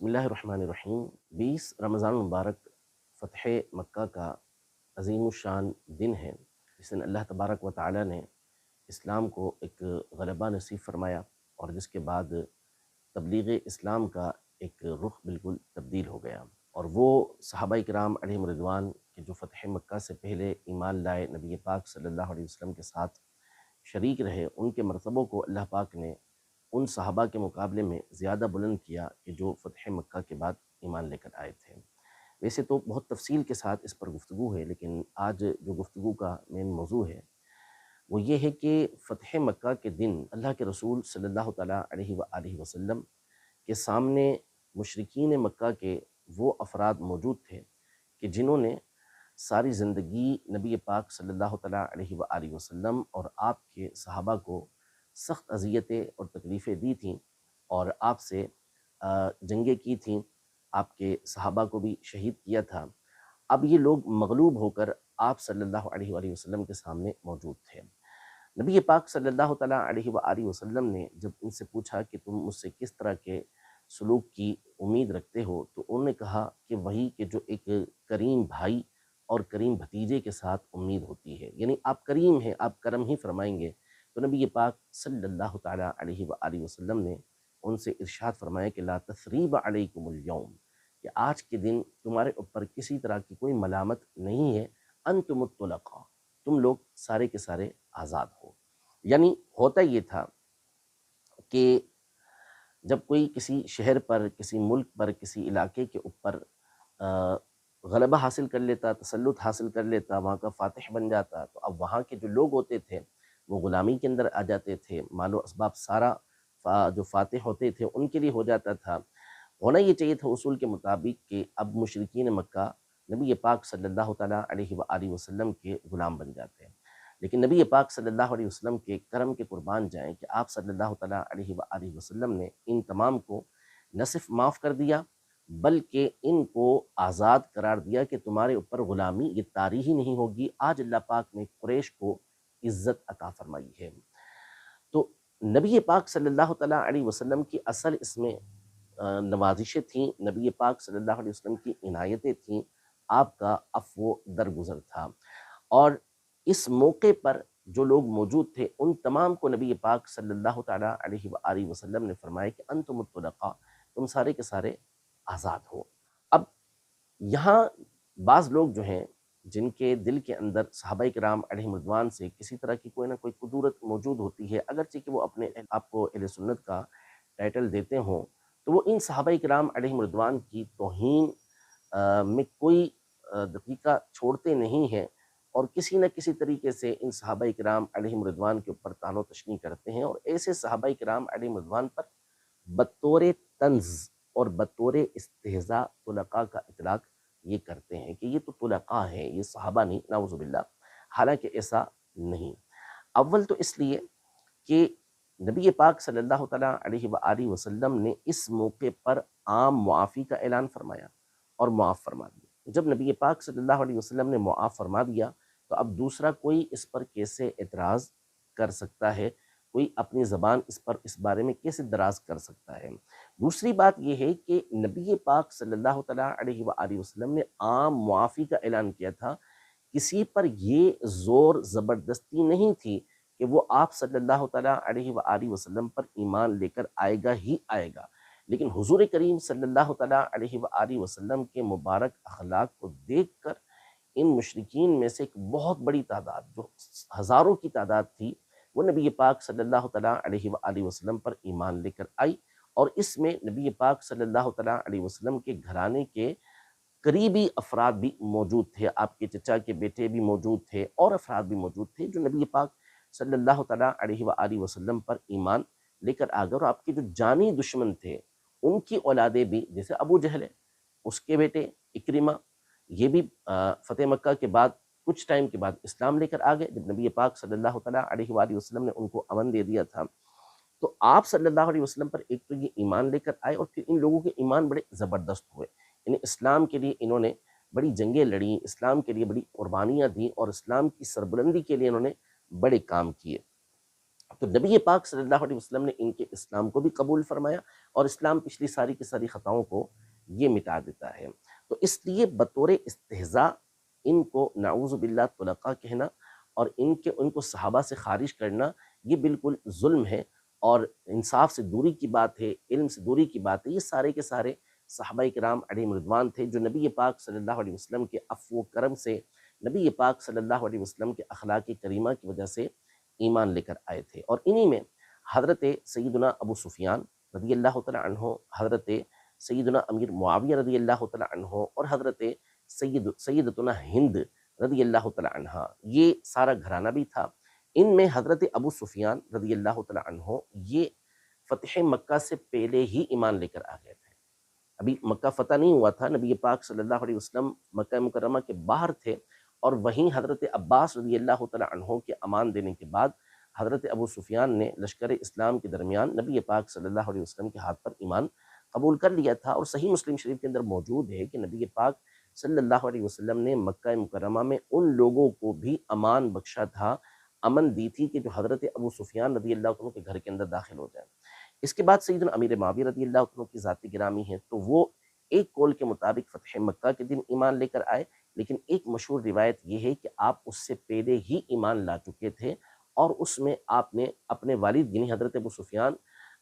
بسم اللہ الرحمن الرحیم 20 رمضان المبارک فتح مکہ کا عظیم الشان دن ہے، جس دن اللہ تبارک و تعالی نے اسلام کو ایک غلبہ نصیب فرمایا اور جس کے بعد تبلیغ اسلام کا ایک رخ بالکل تبدیل ہو گیا۔ اور وہ صحابہ کرام علیہم رضوان کہ جو فتح مکہ سے پہلے ایمان لائے، نبی پاک صلی اللہ علیہ وسلم کے ساتھ شریک رہے، ان کے مرتبوں کو اللہ پاک نے ان صحابہ کے مقابلے میں زیادہ بلند کیا کہ جو فتح مکہ کے بعد ایمان لے کر آئے تھے۔ ویسے تو بہت تفصیل کے ساتھ اس پر گفتگو ہے، لیکن آج جو گفتگو کا مین موضوع ہے وہ یہ ہے کہ فتح مکہ کے دن اللہ کے رسول صلی اللہ تعالیٰ علیہ وآلہ وسلم کے سامنے مشرکین مکہ کے وہ افراد موجود تھے کہ جنہوں نے ساری زندگی نبی پاک صلی اللہ تعالیٰ علیہ وآلہ وسلم اور آپ کے صحابہ کو سخت اذیتیں اور تکلیفیں دی تھیں اور آپ سے جنگیں کی تھیں، آپ کے صحابہ کو بھی شہید کیا تھا۔ اب یہ لوگ مغلوب ہو کر آپ صلی اللہ علیہ وآلہ وسلم کے سامنے موجود تھے۔ نبی پاک صلی اللہ تعالیٰ علیہ وآلہ وسلم نے جب ان سے پوچھا کہ تم مجھ سے کس طرح کے سلوک کی امید رکھتے ہو، تو انہوں نے کہا کہ وہی کہ جو ایک کریم بھائی اور کریم بھتیجے کے ساتھ امید ہوتی ہے، یعنی آپ کریم ہیں، آپ کرم ہی فرمائیں گے۔ تو نبی پاک صلی اللہ تعالیٰ علیہ وآلہ وسلم نے ان سے ارشاد فرمایا کہ لا تثریب علیکم اليوم، کہ آج کے دن تمہارے اوپر کسی طرح کی کوئی ملامت نہیں ہے، انتم الطلقاء، تم لوگ سارے کے سارے آزاد ہو۔ یعنی ہوتا یہ تھا کہ جب کوئی کسی شہر پر، کسی ملک پر، کسی علاقے کے اوپر غلبہ حاصل کر لیتا، تسلط حاصل کر لیتا، وہاں کا فاتح بن جاتا، تو اب وہاں کے جو لوگ ہوتے تھے وہ غلامی کے اندر آ جاتے تھے، مال و اسباب سارا جو فاتح ہوتے تھے ان کے لیے ہو جاتا تھا۔ ہونا یہ چاہیے تھا اصول کے مطابق کہ اب مشرکین مکہ نبی پاک صلی اللہ تعالیٰ علیہ وآلہ وسلم کے غلام بن جاتے ہیں، لیکن نبی پاک صلی اللہ علیہ وسلم کے کرم کے قربان جائیں کہ آپ صلی اللہ تعالیٰ علیہ وآلہ وسلم نے ان تمام کو نہ صرف معاف کر دیا بلکہ ان کو آزاد قرار دیا کہ تمہارے اوپر غلامی یہ طاری ہی نہیں ہوگی۔ آج اللہ پاک نے قریش کو عزت عطا فرمائی ہے۔ تو نبی پاک صلی اللہ تعالیٰ علیہ وسلم کی اصل اس میں نوازشیں تھیں، نبی پاک صلی اللہ علیہ وسلم کی عنایتیں تھیں، آپ کا عفو درگزر تھا۔ اور اس موقع پر جو لوگ موجود تھے ان تمام کو نبی پاک صلی اللہ تعالیٰ علیہ وآلہ وسلم نے فرمایا کہ انتم الطلقاء، تم سارے کے سارے آزاد ہو۔ اب یہاں بعض لوگ جو ہیں جن کے دل کے اندر صحابہ کرام علیہم رضوان سے کسی طرح کی کوئی نہ کوئی قدورت موجود ہوتی ہے، اگرچہ کہ وہ اپنے آپ کو اہل سنت کا ٹائٹل دیتے ہوں، تو وہ ان صحابہ کرام علیہم رضوان کی توہین میں کوئی دقیقہ چھوڑتے نہیں ہیں اور کسی نہ کسی طریقے سے ان صحابہ کرام علیہم رضوان کے اوپر طعن و تشنیع کرتے ہیں، اور ایسے صحابہ کرام علیہم رضوان پر بطور طنز اور بطور استہزاء طلقاء کا اطلاق یہ کرتے ہیں کہ یہ تو طلقاء ہیں، یہ صحابہ نہیں، نعوذ باللہ، حالانکہ ایسا نہیں۔ اول تو اس لیے کہ نبی پاک صلی اللہ تعالیٰ علیہ وآلہ وسلم نے اس موقع پر عام معافی کا اعلان فرمایا اور معاف فرما دیا۔ جب نبی پاک صلی اللہ علیہ وسلم نے معاف فرما دیا تو اب دوسرا کوئی اس پر کیسے اعتراض کر سکتا ہے، کوئی اپنی زبان اس بارے میں کیسے دراز کر سکتا ہے۔ دوسری بات یہ ہے کہ نبی پاک صلی اللہ تعالیٰ علیہ وآلہ وسلم نے عام معافی کا اعلان کیا تھا، کسی پر یہ زور زبردستی نہیں تھی کہ وہ آپ صلی اللہ تعالیٰ علیہ وآلہ وسلم پر ایمان لے کر آئے گا ہی آئے گا، لیکن حضور کریم صلی اللہ تعالیٰ علیہ وآلہ وسلم کے مبارک اخلاق کو دیکھ کر ان مشرکین میں سے ایک بہت بڑی تعداد جو ہزاروں کی تعداد تھی وہ نبی پاک صلی اللہ تعالیٰ علیہ وآلہ وسلم پر ایمان لے کر آئی، اور اس میں نبی پاک صلی اللہ تعالیٰ علیہ وسلم کے گھرانے کے قریبی افراد بھی موجود تھے، آپ کے چچا کے بیٹے بھی موجود تھے اور افراد بھی موجود تھے جو نبی پاک صلی اللہ تعالیٰ علیہ وآلہ وسلم پر ایمان لے کر آ گئے، اور آپ کے جو جانی دشمن تھے ان کی اولادیں بھی، جیسے ابو جہل ہے، اس کے بیٹے اکرمہ، یہ بھی فتح مکہ کے بعد کچھ ٹائم کے بعد اسلام لے کر آ گئے جب نبی پاک صلی اللہ تعالیٰ علیہ وآلہ وسلم نے ان کو امن دے دیا تھا۔ تو آپ صلی اللہ علیہ وسلم پر ایک تو یہ ایمان لے کر آئے، اور پھر ان لوگوں کے ایمان بڑے زبردست ہوئے، یعنی اسلام کے لیے انہوں نے بڑی جنگیں لڑیں، اسلام کے لیے بڑی قربانیاں دیں، اور اسلام کی سربلندی کے لیے انہوں نے بڑے کام کیے۔ تو نبی پاک صلی اللہ علیہ وسلم نے ان کے اسلام کو بھی قبول فرمایا، اور اسلام پچھلی ساری کی ساری خطاؤں کو یہ مٹا دیتا ہے۔ تو اس لیے بطور استہزاء ان کو نعوذ باللہ طلقاء کہنا اور ان کو صحابہ سے خارج کرنا، یہ بالکل ظلم ہے اور انصاف سے دوری کی بات ہے، علم سے دوری کی بات ہے۔ یہ سارے کے سارے صحابہ کرام علیہم رضوان تھے جو نبی پاک صلی اللہ علیہ وسلم کے عفو و کرم سے، نبی پاک صلی اللہ علیہ وسلم کے اخلاق کریمہ کی وجہ سے ایمان لے کر آئے تھے۔ اور انہی میں حضرت سیدنا ابو سفیان رضی اللہ تعالی عنہ، حضرت سیدنا امیر معاویہ رضی اللہ تعالی عنہ، اور حضرت سیدتنا ہند رضی اللہ تعالی عنہ، یہ سارا گھرانہ بھی تھا۔ ان میں حضرت ابو سفیان رضی اللہ تعالی عنہ یہ فتح مکہ سے پہلے ہی ایمان لے کر آ گئے تھے۔ ابھی مکہ فتح نہیں ہوا تھا، نبی پاک صلی اللہ علیہ وسلم مکہ مکرمہ کے باہر تھے، اور وہیں حضرت عباس رضی اللہ تعالی عنہ کے امان دینے کے بعد حضرت ابو سفیان نے لشکر اسلام کے درمیان نبی پاک صلی اللہ علیہ وسلم کے ہاتھ پر ایمان قبول کر لیا تھا۔ اور صحیح مسلم شریف کے اندر موجود ہے کہ نبی پاک صلی اللہ علیہ وسلم نے مکہ مکرمہ میں ان لوگوں کو بھی امان بخشا تھا، امن دی تھی کہ جو حضرت ابو سفیان رضی اللہ عنہ کے گھر کے اندر داخل ہو جائیں۔ اس کے بعد سیدنا امیر معاویہ رضی اللہ عنہ کی ذاتی گرامی ہے، تو وہ ایک قول کے مطابق فتح مکہ کے دن ایمان لے کر آئے، لیکن ایک مشہور روایت یہ ہے کہ آپ اس سے پہلے ہی ایمان لا چکے تھے، اور اس میں آپ نے اپنے والد یعنی حضرت ابو سفیان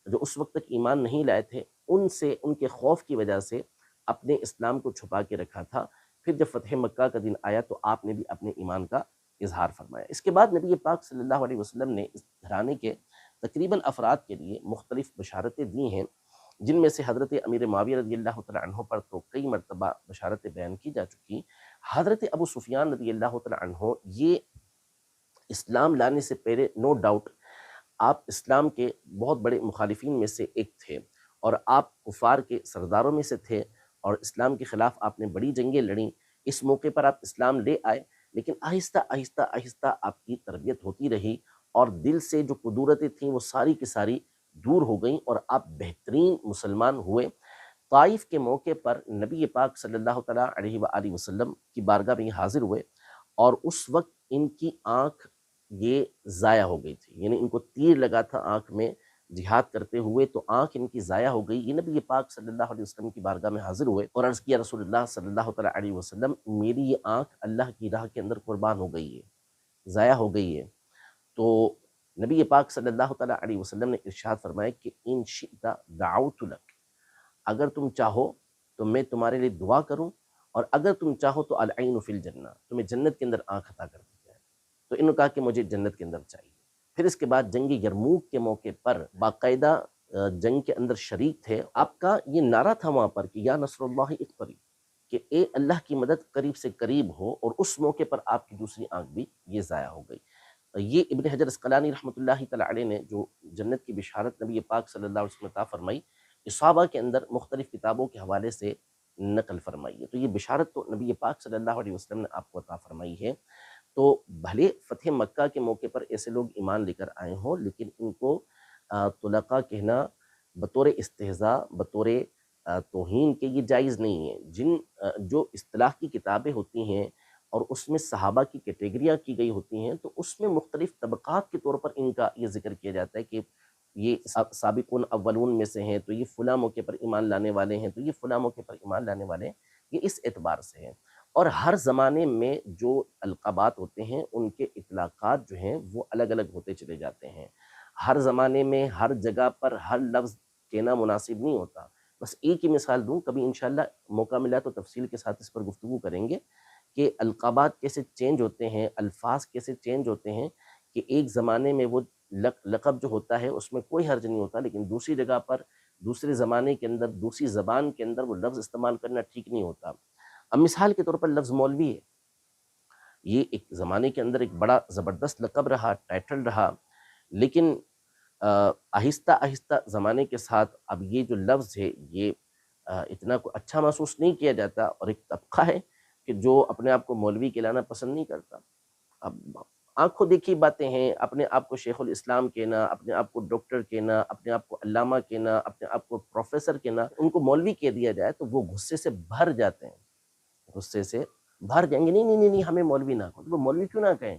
جو اس وقت تک ایمان نہیں لائے تھے، ان سے ان کے خوف کی وجہ سے اپنے اسلام کو چھپا کے رکھا تھا۔ پھر جب فتح مکہ کا دن آیا تو آپ نے بھی اپنے ایمان کا اظہار فرمایا۔ اس کے بعد نبی پاک صلی اللہ علیہ وسلم نے اس گھرانے کے تقریباً افراد کے لیے مختلف بشارتیں دی ہیں، جن میں سے حضرت امیر معاویہ رضی اللہ تعالی عنہ پر تو کئی مرتبہ بشارتیں بیان کی جا چکی۔ حضرت ابو سفیان رضی اللہ تعالی عنہ یہ اسلام لانے سے پہلے نو ڈاؤٹ آپ اسلام کے بہت بڑے مخالفین میں سے ایک تھے، اور آپ کفار کے سرداروں میں سے تھے، اور اسلام کے خلاف آپ نے بڑی جنگیں لڑیں۔ اس موقع پر آپ اسلام لے آئے، لیکن آہستہ آہستہ آہستہ آپ کی تربیت ہوتی رہی، اور دل سے جو قدورتیں تھیں وہ ساری کی ساری دور ہو گئیں، اور آپ بہترین مسلمان ہوئے۔ طائف کے موقع پر نبی پاک صلی اللہ تعالیٰ علیہ وآلہ وسلم کی بارگاہ میں حاضر ہوئے، اور اس وقت ان کی آنکھ یہ ضائع ہو گئی تھی، یعنی ان کو تیر لگا تھا آنکھ میں جہاد کرتے ہوئے، تو آنکھ ان کی ضائع ہو گئی۔ یہ نبی پاک صلی اللہ علیہ وسلم کی بارگاہ میں حاضر ہوئے اور عرض کیا رسول اللہ صلی اللہ تعالیٰ علیہ وسلم، میری یہ آنکھ اللہ کی راہ کے اندر قربان ہو گئی ہے، ضائع ہو گئی ہے۔ تو نبی پاک صلی اللہ تعالیٰ علیہ وسلم نے ارشاد فرمایا کہ ان شئت دعوت لک، اگر تم چاہو تو میں تمہارے لیے دعا کروں، اور اگر تم چاہو تو العین فی الجنہ، تمہیں جنت کے اندر آنکھ عطا کر دی جائے۔ تو انہوں نے کہا کہ مجھے جنت کے اندر چاہیے۔ پھر اس کے بعد جنگ یرموک کے موقع پر باقاعدہ جنگ کے اندر شریک تھے۔ آپ کا یہ نعرہ تھا وہاں پر کہ یا نصر اللہ اقترب، کہ اے اللہ کی مدد قریب سے قریب ہو، اور اس موقع پر آپ کی دوسری آنکھ بھی یہ ضائع ہو گئی۔ یہ ابن حجر اسقلانی رحمۃ اللہ تعالی علیہ نے جو جنت کی بشارت نبی پاک صلی اللہ علیہ وسلم عطا فرمائی، اصحابہ کے اندر مختلف کتابوں کے حوالے سے نقل فرمائی ہے۔ تو یہ بشارت تو نبی پاک صلی اللہ علیہ وسلم نے آپ کو عطا فرمائی ہے۔ تو بھلے فتح مکہ کے موقع پر ایسے لوگ ایمان لے کر آئے ہوں، لیکن ان کو طلقاء کہنا بطور استہزاء، بطور توہین کے یہ جائز نہیں ہے۔ جو اصطلاح کی کتابیں ہوتی ہیں اور اس میں صحابہ کی کیٹیگریاں کی گئی ہوتی ہیں، تو اس میں مختلف طبقات کے طور پر ان کا یہ ذکر کیا جاتا ہے کہ یہ سابقون اولون میں سے ہیں، تو یہ فلاں موقع پر ایمان لانے والے ہیں، تو یہ فلاں موقع پر ایمان لانے والے ہیں، یہ اس اعتبار سے ہیں۔ اور ہر زمانے میں جو القابات ہوتے ہیں ان کے اطلاقات جو ہیں وہ الگ الگ ہوتے چلے جاتے ہیں۔ ہر زمانے میں ہر جگہ پر ہر لفظ کہنا مناسب نہیں ہوتا۔ بس ایک ہی مثال دوں، کبھی انشاءاللہ موقع ملا تو تفصیل کے ساتھ اس پر گفتگو کریں گے کہ القابات کیسے چینج ہوتے ہیں، الفاظ کیسے چینج ہوتے ہیں، کہ ایک زمانے میں وہ لقب جو ہوتا ہے اس میں کوئی حرج نہیں ہوتا، لیکن دوسری جگہ پر دوسرے زمانے کے اندر دوسری زبان کے اندر وہ لفظ استعمال کرنا ٹھیک نہیں ہوتا۔ اب مثال کے طور پر لفظ مولوی ہے، یہ ایک زمانے کے اندر ایک بڑا زبردست لقب رہا، ٹائٹل رہا، لیکن آہستہ آہستہ زمانے کے ساتھ اب یہ جو لفظ ہے یہ اتنا اچھا محسوس نہیں کیا جاتا، اور ایک طبقہ ہے کہ جو اپنے آپ کو مولوی کہلانا پسند نہیں کرتا۔ اب آنکھوں دیکھی باتیں ہیں، اپنے آپ کو شیخ الاسلام کہنا، اپنے آپ کو ڈاکٹر کہنا، اپنے آپ کو علامہ کہنا، اپنے آپ کو پروفیسر کہنا، ان کو مولوی کہہ دیا جائے تو وہ غصے سے بھر جاتے ہیں، غصے سے بھر جائیں گے، نہیں نہیں نہیں نہیں، ہمیں مولوی نہ کہو۔ تو وہ مولوی کیوں نہ کہیں؟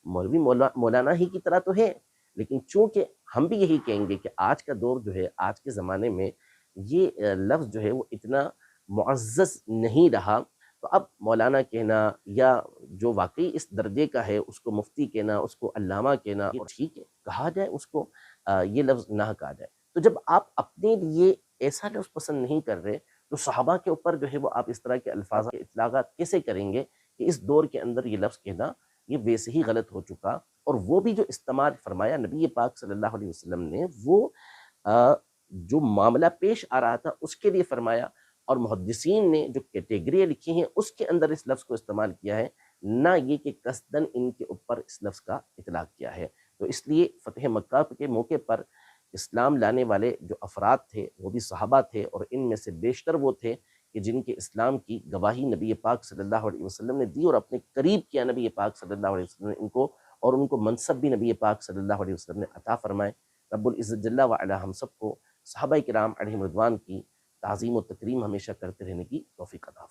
مولوی مولانا ہی کی طرح تو ہے، لیکن چونکہ ہم بھی یہی کہیں گے کہ آج کا دور جو ہے، آج کے زمانے میں یہ لفظ جو ہے وہ اتنا معزز نہیں رہا، تو اب مولانا کہنا یا جو واقعی اس درجے کا ہے اس کو مفتی کہنا، اس کو علامہ کہنا، یہ ٹھیک ہے، کہا جائے اس کو، یہ لفظ نہ کہا جائے۔ تو جب آپ اپنے لیے ایسا لفظ پسند نہیں کر رہے تو صحابہ کے اوپر جو ہے وہ آپ اس طرح کے الفاظ کے اطلاقات کیسے کریں گے کہ اس دور کے اندر یہ لفظ کہنا یہ ویسے ہی غلط ہو چکا۔ اور وہ بھی جو استعمال فرمایا نبی پاک صلی اللہ علیہ وسلم نے، وہ جو معاملہ پیش آ رہا تھا اس کے لیے فرمایا، اور محدثین نے جو کیٹیگریاں لکھی ہیں اس کے اندر اس لفظ کو استعمال کیا ہے، نہ یہ کہ قصداً ان کے اوپر اس لفظ کا اطلاق کیا ہے۔ تو اس لیے فتح مکہ کے موقع پر اسلام لانے والے جو افراد تھے وہ بھی صحابہ تھے، اور ان میں سے بیشتر وہ تھے کہ جن کے اسلام کی گواہی نبی پاک صلی اللہ علیہ وسلم نے دی، اور اپنے قریب کیا نبی پاک صلی اللہ علیہ وسلم نے ان کو، اور ان کو منصب بھی نبی پاک صلی اللہ علیہ وسلم نے عطا فرمائے۔ رب العزت جل وعلا ہم سب کو صحابہ کرام علیہم رضوان کی تعظیم و تکریم ہمیشہ کرتے رہنے کی توفیق عطا فرمائے۔